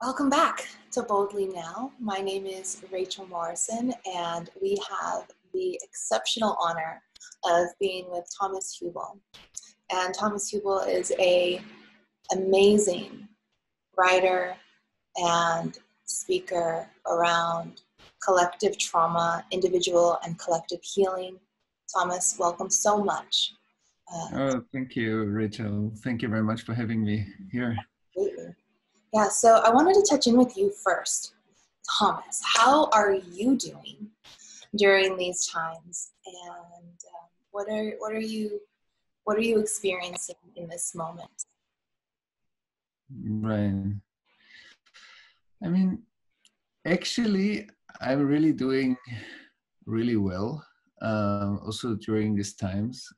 Welcome back to Boldly Now. My name is Rachel Morrison, and we have the exceptional honor of being with Thomas Hubl. And Thomas Hubl is an amazing writer and speaker around collective trauma, individual and collective healing. Thomas, welcome so much. Thank you, Rachel. Thank you very much for having me here. Absolutely. Yeah, so I wanted to touch in with you first. Thomas, how are you doing during these times? And what are you experiencing in this moment? Right. I mean, actually, I'm really doing really well. Also during these times.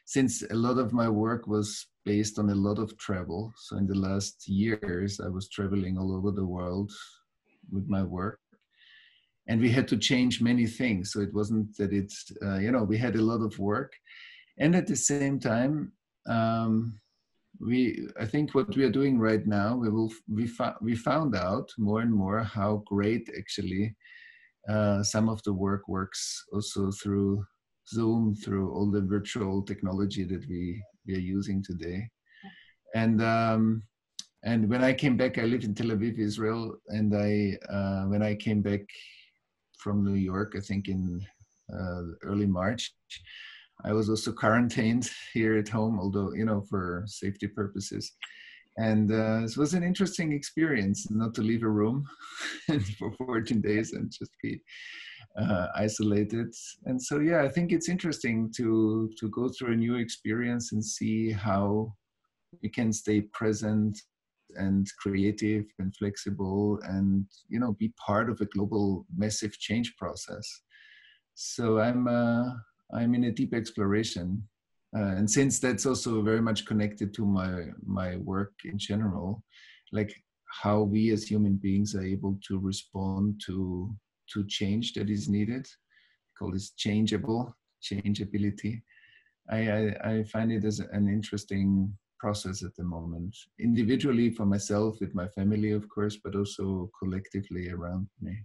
Since a lot of my work was based on a lot of travel. So in the last years, I was traveling all over the world with my work. And we had to change many things. So it wasn't that it's, we had a lot of work. And at the same time, I think what we are doing right now, we found out more and more how great actually some of the work works also through Zoom, through all the virtual technology that we are using today. And when I came back, I lived in Tel Aviv, Israel, and when I came back from New York, I think in early March, I was also quarantined here at home, although, for safety purposes. And it was an interesting experience not to leave a room for 14 days and just be isolated. And so, yeah, I think it's interesting to go through a new experience and see how we can stay present and creative and flexible and, be part of a global massive change process. So I'm in a deep exploration. And since that's also very much connected to my work in general, like how we as human beings are able to respond to change that is needed, I call this changeability. I find it as an interesting process at the moment, individually for myself, with my family, of course, but also collectively around me.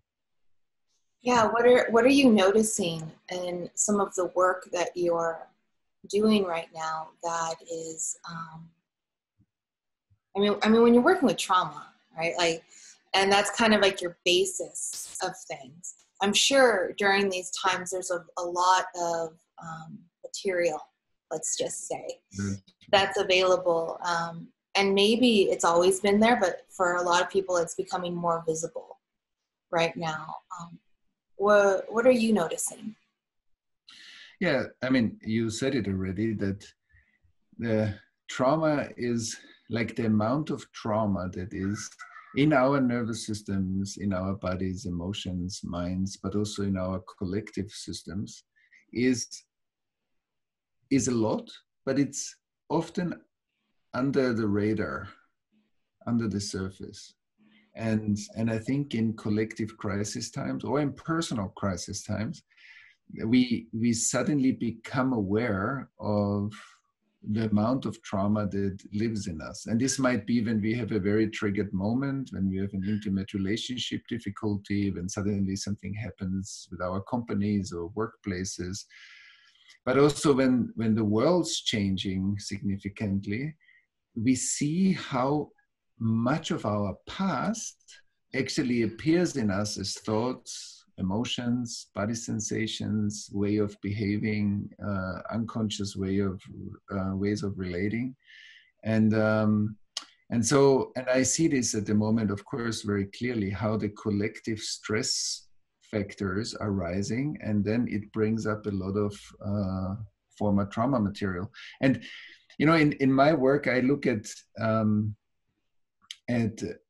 Yeah, what are you noticing in some of the work that you're doing right now that is I mean when you're working with trauma, right, like, and that's kind of like your basis of things, I'm sure during these times there's a lot of material, let's just say, that's available, and maybe it's always been there, but for a lot of people it's becoming more visible right now. What are you noticing? Yeah, I mean, you said it already, that the trauma is like the amount of trauma that is in our nervous systems, in our bodies, emotions, minds, but also in our collective systems is a lot, but it's often under the radar, under the surface. And I think in collective crisis times or in personal crisis times, we suddenly become aware of the amount of trauma that lives in us. And this might be when we have a very triggered moment, when we have an intimate relationship difficulty, when suddenly something happens with our companies or workplaces. But also when the world's changing significantly, we see how much of our past actually appears in us as thoughts, emotions, body sensations, way of behaving, unconscious ways of relating. And I see this at the moment, of course, very clearly, how the collective stress factors are rising, and then it brings up a lot of former trauma material. And in my work, I look at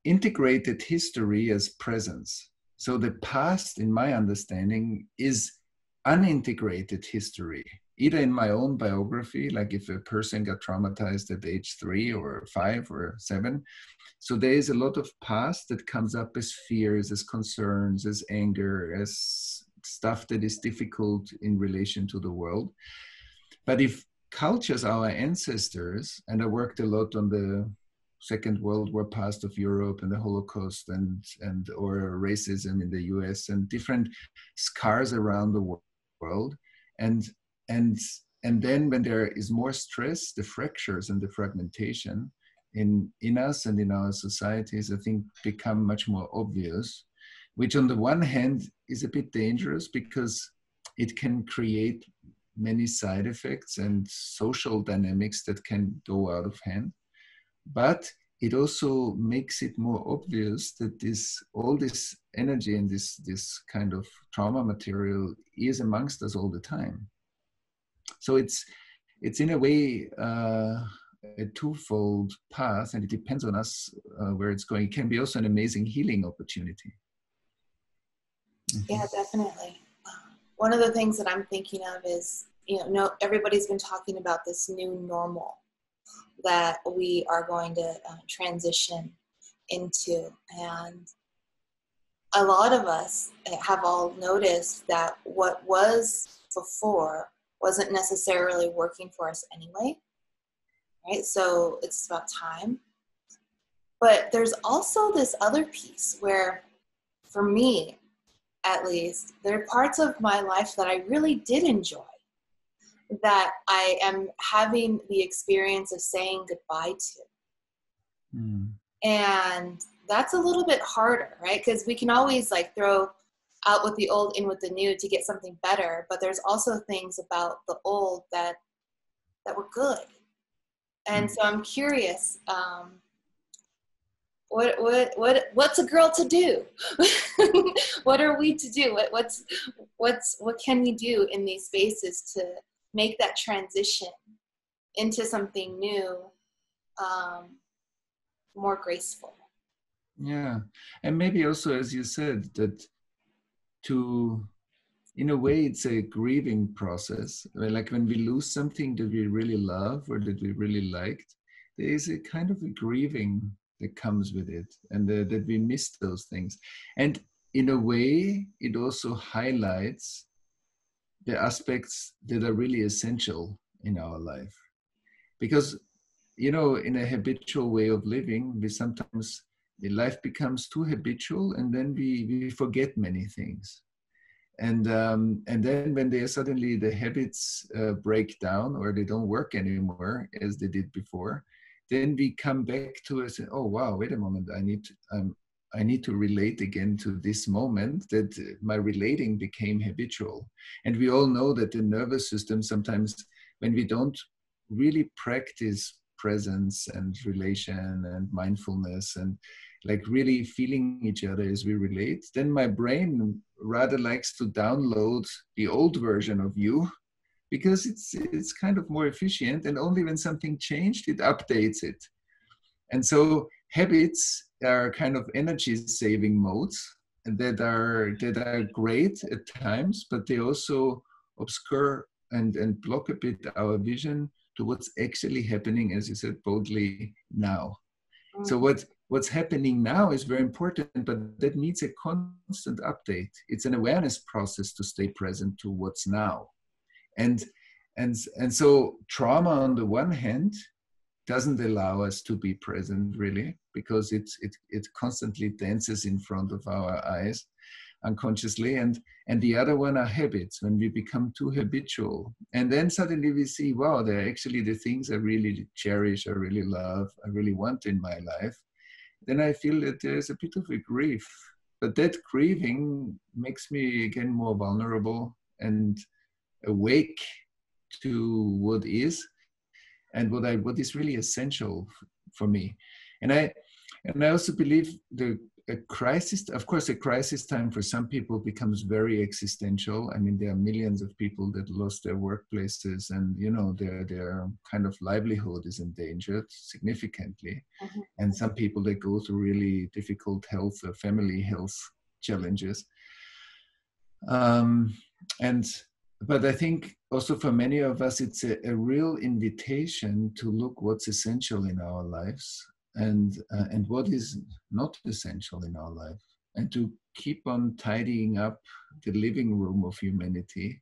integrated history as presence. So the past, in my understanding, is unintegrated history, either in my own biography, like if a person got traumatized at age 3 or 5 or 7. So there is a lot of past that comes up as fears, as concerns, as anger, as stuff that is difficult in relation to the world. But if cultures, our ancestors, and I worked a lot on the Second World War past of Europe and the Holocaust and or racism in the US and different scars around the world. And and and then when there is more stress, the fractures and the fragmentation in us and in our societies, I think, become much more obvious, which on the one hand is a bit dangerous because it can create many side effects and social dynamics that can go out of hand. But it also makes it more obvious that all this energy and this kind of trauma material is amongst us all the time. So it's in a way a twofold path, and it depends on us where it's going. It can be also an amazing healing opportunity. Yeah, definitely. One of the things that I'm thinking of is, everybody's been talking about this new normal that we are going to transition into. And a lot of us have all noticed that what was before wasn't necessarily working for us anyway, right? So it's about time. But there's also this other piece where, for me, at least, there are parts of my life that I really did enjoy, that I am having the experience of saying goodbye to. Mm. And that's a little bit harder, right? Because we can always throw out with the old, in with the new to get something better. But there's also things about the old that were good. And so I'm curious, what's a girl to do? What are we to do? What can we do in these spaces to make that transition into something new more graceful? Yeah, and maybe also, as you said, that in a way, it's a grieving process. Like when we lose something that we really love or that we really liked, there is a kind of a grieving that comes with it, and that we miss those things. And in a way, it also highlights the aspects that are really essential in our life. Because, in a habitual way of living, life becomes too habitual, and then we forget many things. And then when suddenly the habits break down or they don't work anymore as they did before, then we come back to it and say, oh wow, wait a moment, I need to relate again to this moment that my relating became habitual. And we all know that the nervous system, sometimes when we don't really practice presence and relation and mindfulness and really feeling each other as we relate, then my brain rather likes to download the old version of you because it's kind of more efficient, and only when something changed, it updates it. And so habits are kind of energy saving modes, and that are great at times, but they also obscure and block a bit our vision to what's actually happening, as you said, boldly now. So what's happening now is very important, but that needs a constant update. It's an awareness process to stay present to what's now. And so trauma on the one hand doesn't allow us to be present really, because it constantly dances in front of our eyes unconsciously, and the other one are habits, when we become too habitual, and then suddenly we see, wow, they're actually the things I really cherish, I really love, I really want in my life. Then I feel that there's a bit of a grief, but that grieving makes me again more vulnerable and awake to what is, and what is really essential for me. And I also believe a crisis, of course, a crisis time for some people becomes very existential. I mean, there are millions of people that lost their workplaces, and their kind of livelihood is endangered significantly. Mm-hmm. And some people, they go through really difficult health or family health challenges. But I think also for many of us, it's a real invitation to look what's essential in our lives and what is not essential in our life, and to keep on tidying up the living room of humanity,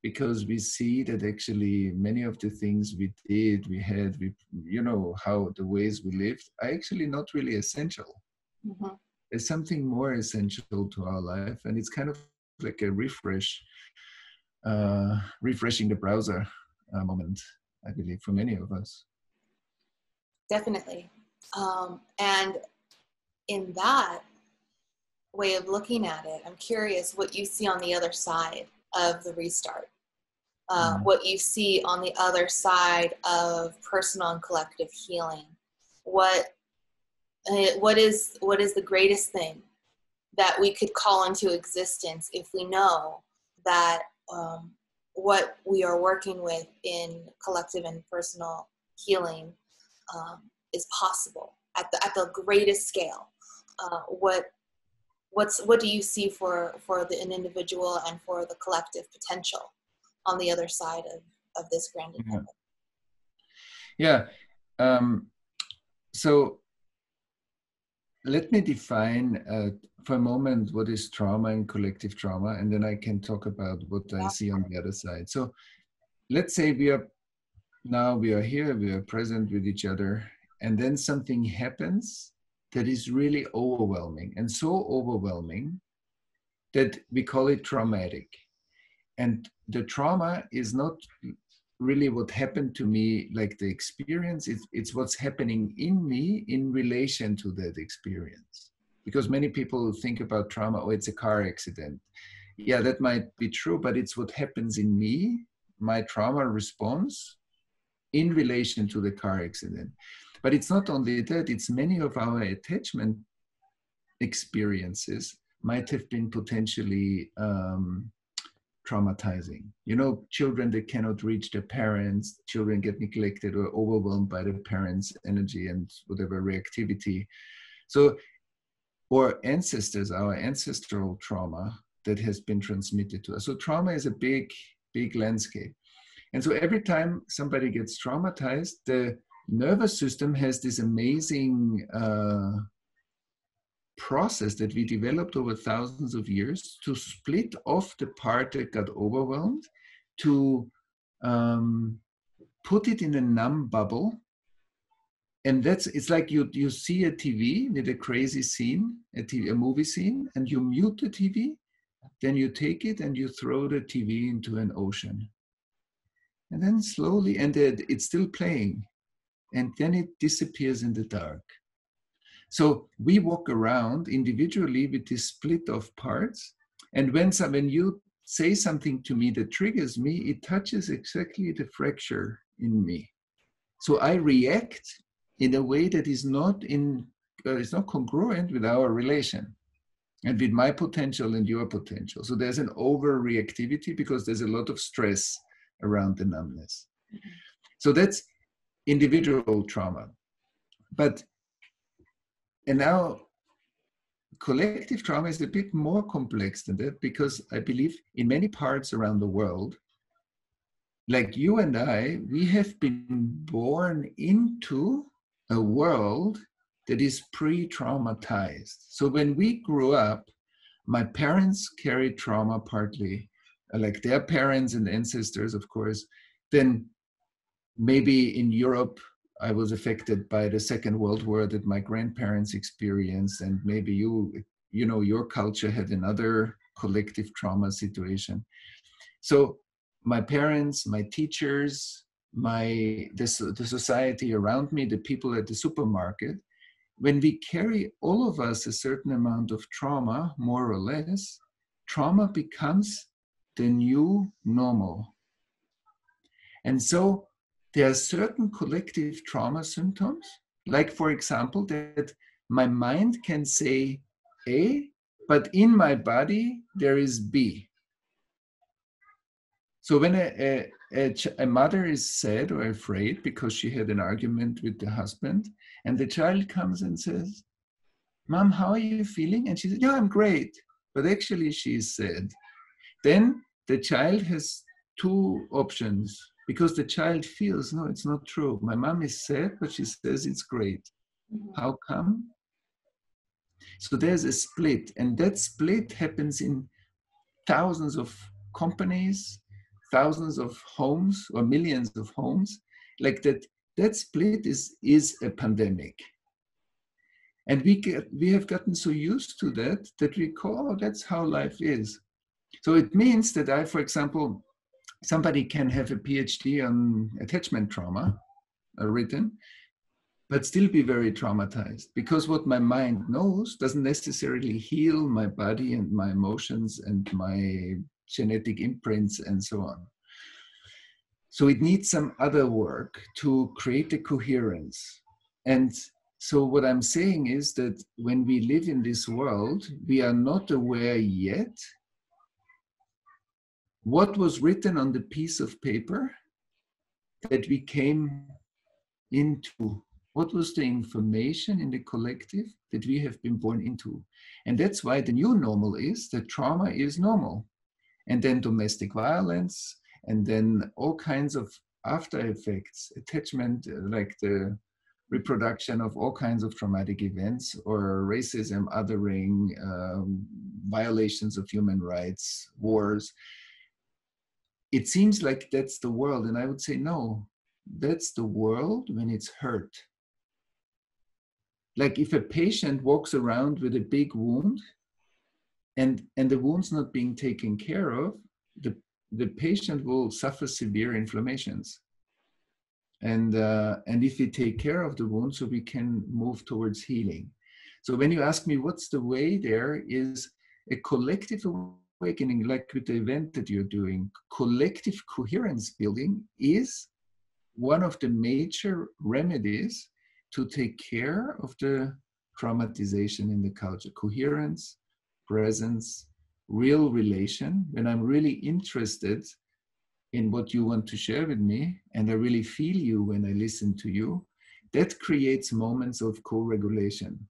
because we see that actually many of the things we did, you know, how the ways we lived are actually not really essential. Mm-hmm. There's something more essential to our life, and it's kind of like a refreshing the browser moment, I believe, for many of us. Definitely. And in that way of looking at it, I'm curious what you see on the other side of the restart. What you see on the other side of personal and collective healing. What is the greatest thing that we could call into existence if we know that what we are working with in collective and personal healing is possible at the greatest scale? What do you see for an individual and for the collective potential on the other side of this grand endeavor? Yeah. So let me define for a moment what is trauma and collective trauma, and then I can talk about what I see on the other side. So let's say we are here, we are present with each other, and then something happens that is really overwhelming, and so overwhelming that we call it traumatic. And the trauma is not really what happened to me, like the experience, it's what's happening in me in relation to that experience. Because many people think about trauma, oh, it's a car accident. Yeah, that might be true, but it's what happens in me, my trauma response in relation to the car accident. But it's not only that, it's many of our attachment experiences might have been potentially traumatizing. You know, children that cannot reach their parents, children get neglected or overwhelmed by their parents' energy and whatever reactivity. So, or ancestors, our ancestral trauma that has been transmitted to us. So trauma is a big, big landscape. And so every time somebody gets traumatized, the nervous system has this amazing process that we developed over thousands of years to split off the part that got overwhelmed, to put it in a numb bubble. And it's like you see a TV with a crazy scene, a movie scene, and you mute the TV, then you take it and you throw the TV into an ocean. And then slowly, and it's still playing, and then it disappears in the dark. So we walk around individually with this split of parts. And when you say something to me that triggers me, it touches exactly the fracture in me. So I react in a way that is not congruent with our relation and with my potential and your potential. So there's an overreactivity because there's a lot of stress around the numbness. So that's individual trauma. And now collective trauma is a bit more complex than that, because I believe in many parts around the world, like you and I, we have been born into a world that is pre-traumatized. So when we grew up, my parents carried trauma partly, like their parents and ancestors, of course. Then maybe in Europe, I was affected by the Second World War that my grandparents experienced, and maybe your culture had another collective trauma situation. So my parents, my teachers, the society around me, the people at the supermarket, when we carry all of us a certain amount of trauma, more or less, trauma becomes the new normal. And so there are certain collective trauma symptoms, like, for example, that my mind can say A, but in my body there is B. So when a mother is sad or afraid because she had an argument with the husband, and the child comes and says, "Mom, how are you feeling?" And she says, "Yeah, I'm great." But actually she's sad. Then the child has two options, because the child feels, no, it's not true. My mom is sad, but she says it's great. How come? So there's a split, and that split happens in thousands of companies, thousands of homes or millions of homes, like that split is a pandemic. And we have gotten so used to that we call, oh, that's how life is. So it means that for example, somebody can have a PhD on attachment trauma written, but still be very traumatized, because what my mind knows doesn't necessarily heal my body and my emotions and my genetic imprints and so on. So it needs some other work to create a coherence. And so what I'm saying is that when we live in this world, we are not aware yet what was written on the piece of paper that we came into. What was the information in the collective that we have been born into? And that's why the new normal is that trauma is normal. And then domestic violence, and then all kinds of after effects, attachment, like the reproduction of all kinds of traumatic events, or racism, othering, violations of human rights, wars. It seems like that's the world. And I would say, no, that's the world when it's hurt. Like if a patient walks around with a big wound and the wound's not being taken care of, the patient will suffer severe inflammations. And if we take care of the wound, so we can move towards healing. So when you ask me what's the way, there is a collective awakening, like with the event that you're doing. Collective coherence building is one of the major remedies to take care of the traumatization in the culture. Coherence, presence, real relation. When I'm really interested in what you want to share with me, and I really feel you when I listen to you, that creates moments of co-regulation.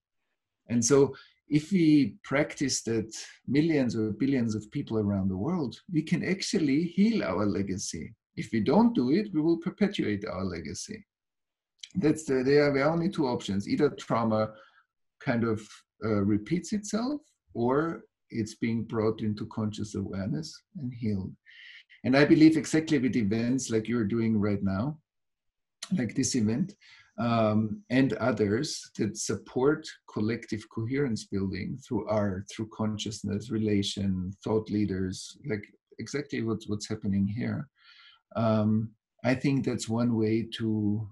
And so if we practice that millions or billions of people around the world, we can actually heal our legacy. If we don't do it, we will perpetuate our legacy. There are only two options. Either trauma kind of repeats itself, or it's being brought into conscious awareness and healed. And I believe exactly with events like you're doing right now, like this event, and others that support collective coherence building through art, through consciousness, relation, thought leaders, like exactly what's happening here. I think that's one way to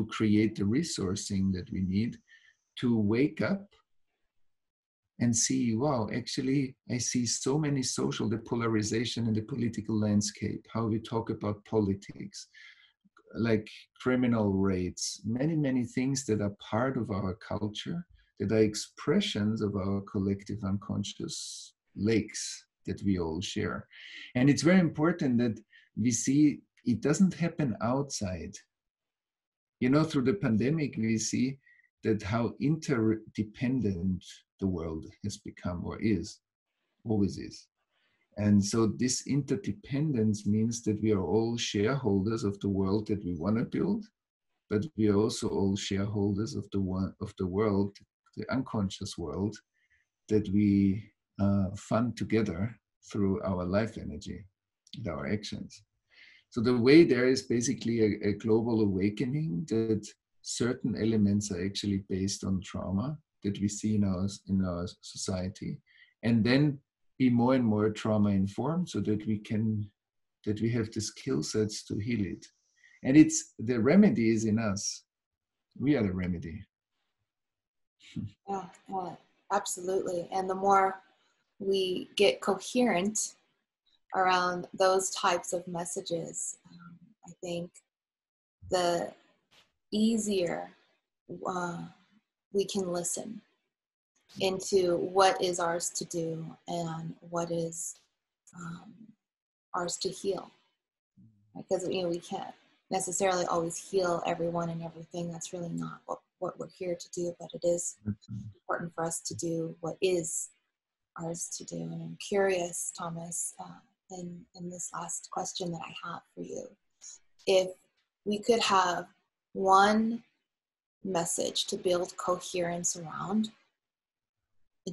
create the resourcing that we need to wake up and see, wow, actually, I see so many the polarization in the political landscape, how we talk about politics, like criminal rates, many things that are part of our culture, that are expressions of our collective unconscious lakes that we all share. And it's very important that we see it doesn't happen outside. You know, through the pandemic, we see that how interdependent the world has become, or is, always is. And so this interdependence means that we are all shareholders of the world that we want to build, but we are also all shareholders of the world, the unconscious world, that we fund together through our life energy and our actions. So the way there is basically a global awakening that certain elements are actually based on trauma that we see in our society, and then be more and more trauma informed, so that we have the skill sets to heal it. And it's the remedy is in us. We are the remedy. Yeah, absolutely. And the more we get coherent around those types of messages, I think the easier we can listen into what is ours to do and what is ours to heal. Because we can't necessarily always heal everyone and everything. That's really not what we're here to do, but it is important for us to do what is ours to do. And I'm curious, Thomas, in this last question that I have for you, if we could have one message to build coherence around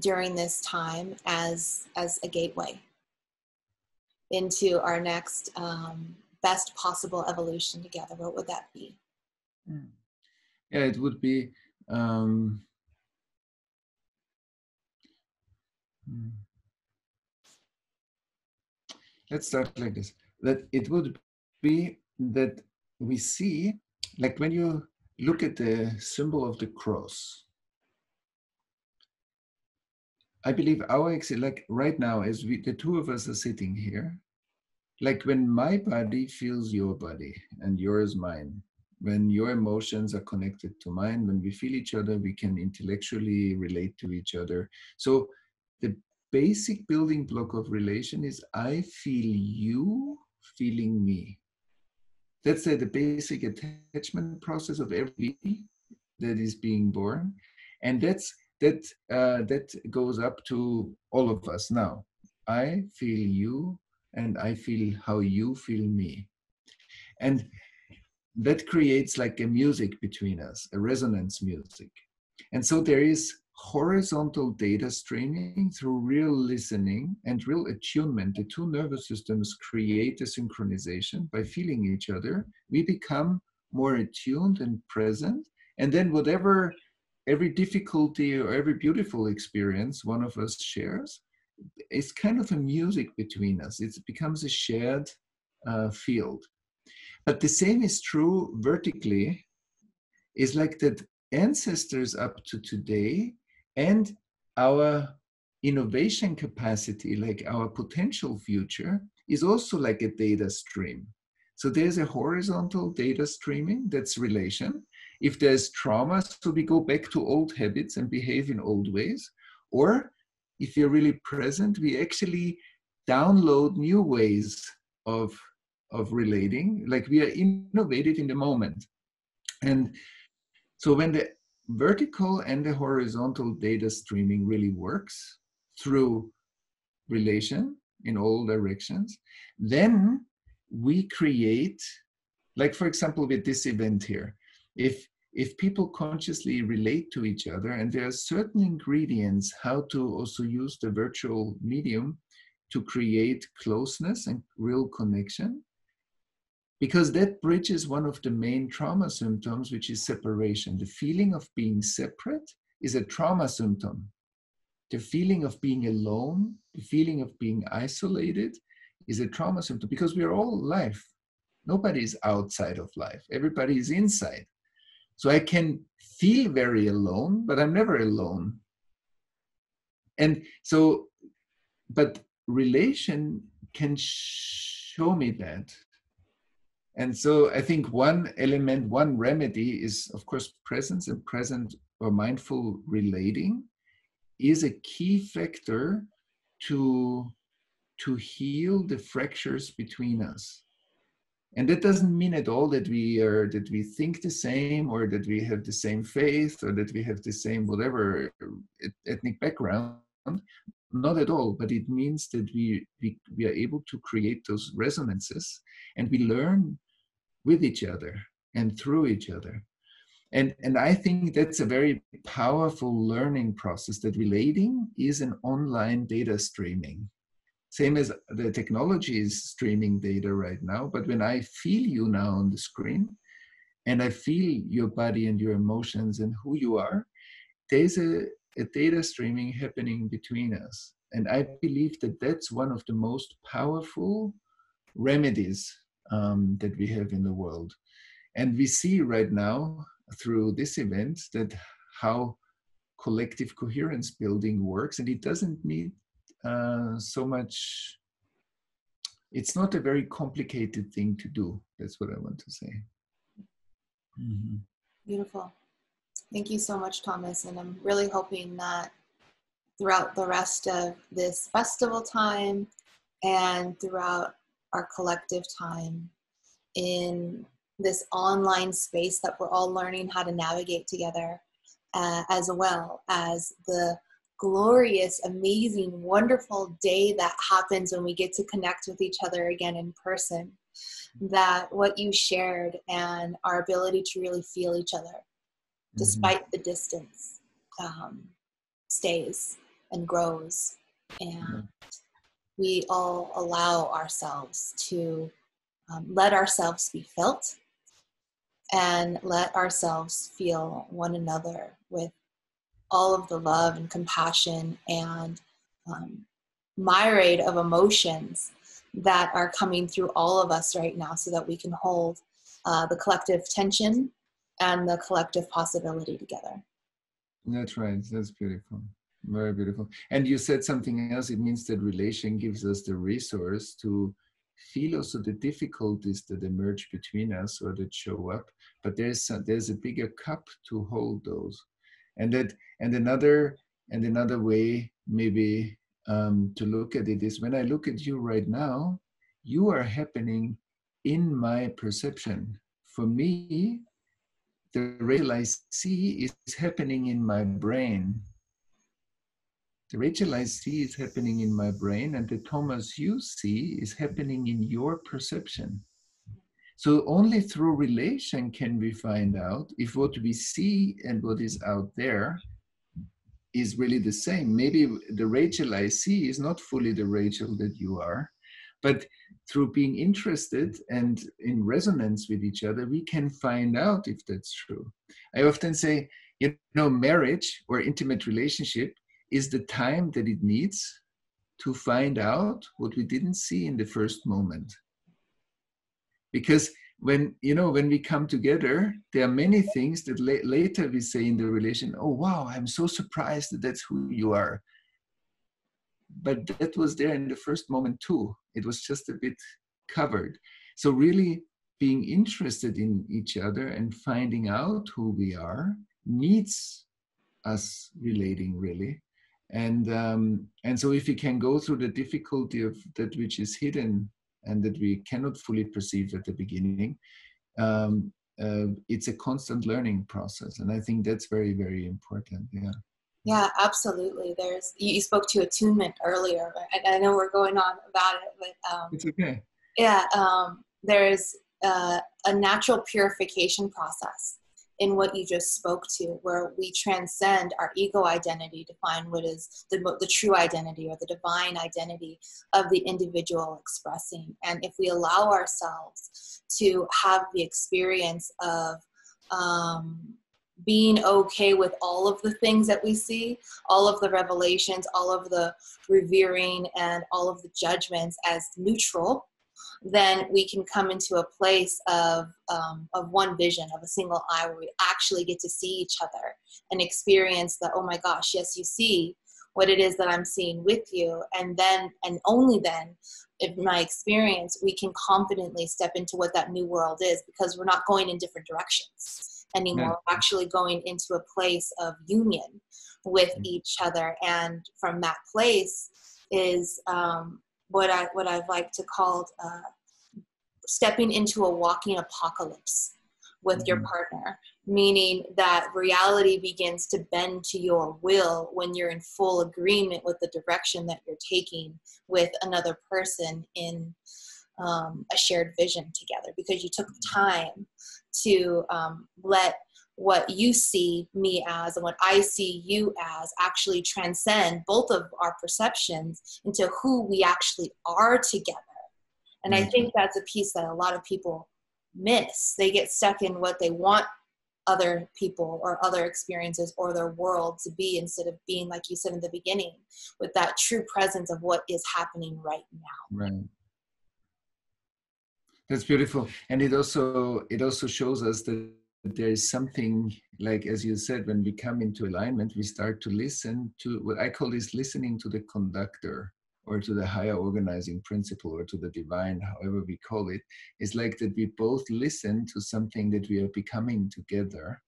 during this time as a gateway, into our next best possible evolution together, what would that be? Yeah, it would be let's start like this. That it would be that we see, like when you look at the symbol of the cross, I believe like right now, as the two of us are sitting here, like when my body feels your body and yours mine, when your emotions are connected to mine, when we feel each other, we can intellectually relate to each other. So the basic building block of relation is I feel you feeling me. That's the basic attachment process of every baby that is being born. And that goes up to all of us now. I feel you and I feel how you feel me. And that creates like a music between us, a resonance music. And so there is horizontal data streaming through real listening and real attunement. The two nervous systems create a synchronization. By feeling each other, we become more attuned and present. And then whatever, every difficulty or every beautiful experience one of us shares, it's kind of a music between us. It becomes a shared field. But the same is true vertically. It's like that ancestors up to today and our innovation capacity, like our potential future, is also like a data stream. So there's a horizontal data streaming, that's relation. If there's trauma, so we go back to old habits and behave in old ways. Or if you're really present, we actually download new ways of relating, like we are innovative in the moment. And so when the vertical and the horizontal data streaming really works through relation in all directions, then we create, like for example with this event here, if people consciously relate to each other, and there are certain ingredients how to also use the virtual medium to create closeness and real connection, because that bridges one of the main trauma symptoms, which is separation. The feeling of being separate is a trauma symptom. The feeling of being alone, the feeling of being isolated is a trauma symptom, because we are all life. Nobody is outside of life. Everybody is inside. So I can feel very alone, but I'm never alone. And so, but relation can show me that. And so I think one element, one remedy is, of course, presence, and present or mindful relating is a key factor to heal the fractures between us. And that doesn't mean at all that we think the same, or that we have the same faith, or that we have the same whatever ethnic background. Not at all, but it means that we are able to create those resonances, and we learn with each other and through each other. And I think that's a very powerful learning process, that relating is an online data streaming. Same as the technology is streaming data right now, but when I feel you now on the screen, and I feel your body and your emotions and who you are, there's a data streaming happening between us. And I believe that that's one of the most powerful remedies that we have in the world. And we see right now through this event that how collective coherence building works, and it doesn't need so much, it's not a very complicated thing to do. That's what I want to say. Mm-hmm. Beautiful. Thank you so much, Thomas. And I'm really hoping that throughout the rest of this festival time and throughout our collective time in this online space that we're all learning how to navigate together, as well as the glorious, amazing, wonderful day that happens when we get to connect with each other again in person, that what you shared and our ability to really feel each other despite the distance stays and grows. And we all allow ourselves to let ourselves be felt and let ourselves feel one another with all of the love and compassion and myriad of emotions that are coming through all of us right now, so that we can hold the collective tension and the collective possibility together. That's right. That's beautiful. Very beautiful. And you said something else. It means that relation gives us the resource to feel also the difficulties that emerge between us or that show up. But there's a bigger cup to hold those. And another way maybe to look at it is, when I look at you right now, you are happening in my perception. For me, the Rachel I see is happening in my brain. The Rachel I see is happening in my brain, and the Thomas you see is happening in your perception. So only through relation can we find out if what we see and what is out there is really the same. Maybe the Rachel I see is not fully the Rachel that you are, but through being interested and in resonance with each other, we can find out if that's true. I often say, marriage or intimate relationship is the time that it needs to find out what we didn't see in the first moment. Because when we come together, there are many things that later we say in the relation, oh, wow, I'm so surprised that that's who you are. But that was there in the first moment too. It was just a bit covered. So really being interested in each other and finding out who we are needs us relating, really. And so if we can go through the difficulty of that which is hidden and that we cannot fully perceive at the beginning, it's a constant learning process. And I think that's very, very important. Yeah. Yeah, absolutely. You spoke to attunement earlier, and I know we're going on about it, but it's okay. Yeah, there's a natural purification process in what you just spoke to, where we transcend our ego identity to find what is the true identity or the divine identity of the individual expressing. And if we allow ourselves to have the experience of being okay with all of the things that we see, all of the revelations, all of the revering, and all of the judgments as neutral, then we can come into a place of one vision, of a single eye, where we actually get to see each other and experience that, oh my gosh, yes, you see what it is that I'm seeing with you. And then, and only then, in my experience, we can confidently step into what that new world is, because we're not going in different directions anymore. Yeah. We're actually going into a place of union with each other. And from that place is what I've like to call stepping into a walking apocalypse with your partner, meaning that reality begins to bend to your will when you're in full agreement with the direction that you're taking with another person in a shared vision together, because you took the time to let what you see me as and what I see you as actually transcend both of our perceptions into who we actually are together. And I think that's a piece that a lot of people miss. They get stuck in what they want other people or other experiences or their world to be, instead of being, like you said in the beginning, with that true presence of what is happening right now. Right. That's beautiful. And it also shows us that there is something, like, as you said, when we come into alignment, we start to listen to what I call is listening to the conductor, or to the higher organizing principle, or to the divine, however we call it. It's like that we both listen to something that we are becoming together.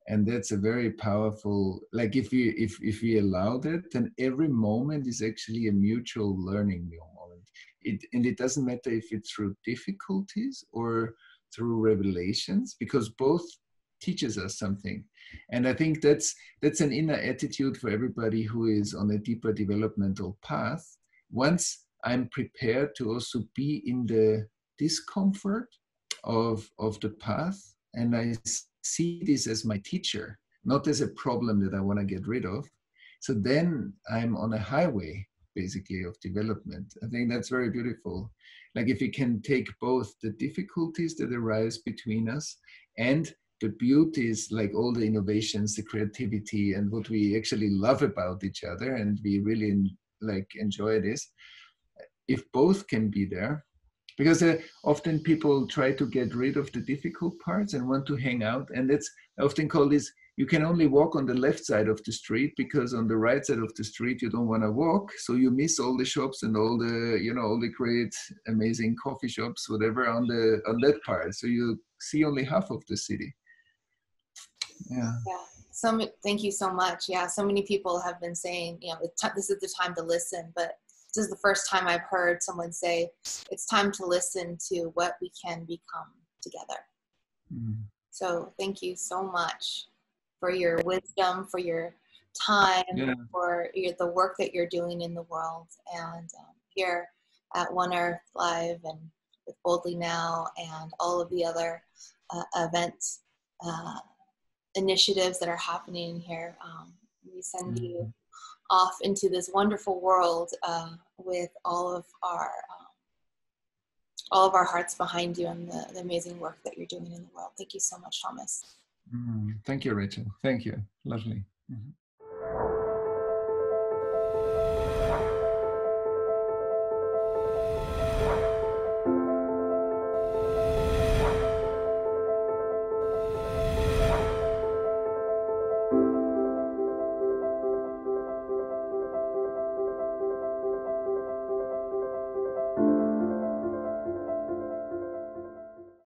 And that's a very powerful, like if we allow that, then every moment is actually a mutual learning moment. It doesn't matter if it's through difficulties or through revelations, because both teaches us something. And I think that's an inner attitude for everybody who is on a deeper developmental path. Once I'm prepared to also be in the discomfort of the path, and I see this as my teacher, not as a problem that I want to get rid of, so then I'm on a highway. basically of development. I think that's very beautiful. Like if we can take both the difficulties that arise between us and the beauties, like all the innovations, the creativity, and what we actually love about each other, and we really like enjoy this. If both can be there, because often people try to get rid of the difficult parts and want to hang out, and that's I often call this, you can only walk on the left side of the street because on the right side of the street you don't want to walk, so you miss all the shops and all the, you know, all the great amazing coffee shops, whatever, on that part, so you see only half of the city. Yeah. Thank you so much. Yeah, so many people have been saying, you know, this is the time to listen, but this is the first time I've heard someone say it's time to listen to what we can become together. So thank you so much for your wisdom, for your time, for the work that you're doing in the world, and here at One Earth Live and with Boldly Now and all of the other events, initiatives that are happening here. We send you off into this wonderful world with all of our hearts behind you and the amazing work that you're doing in the world. Thank you so much, Thomas. Thank you, Rachel. Thank you. Lovely.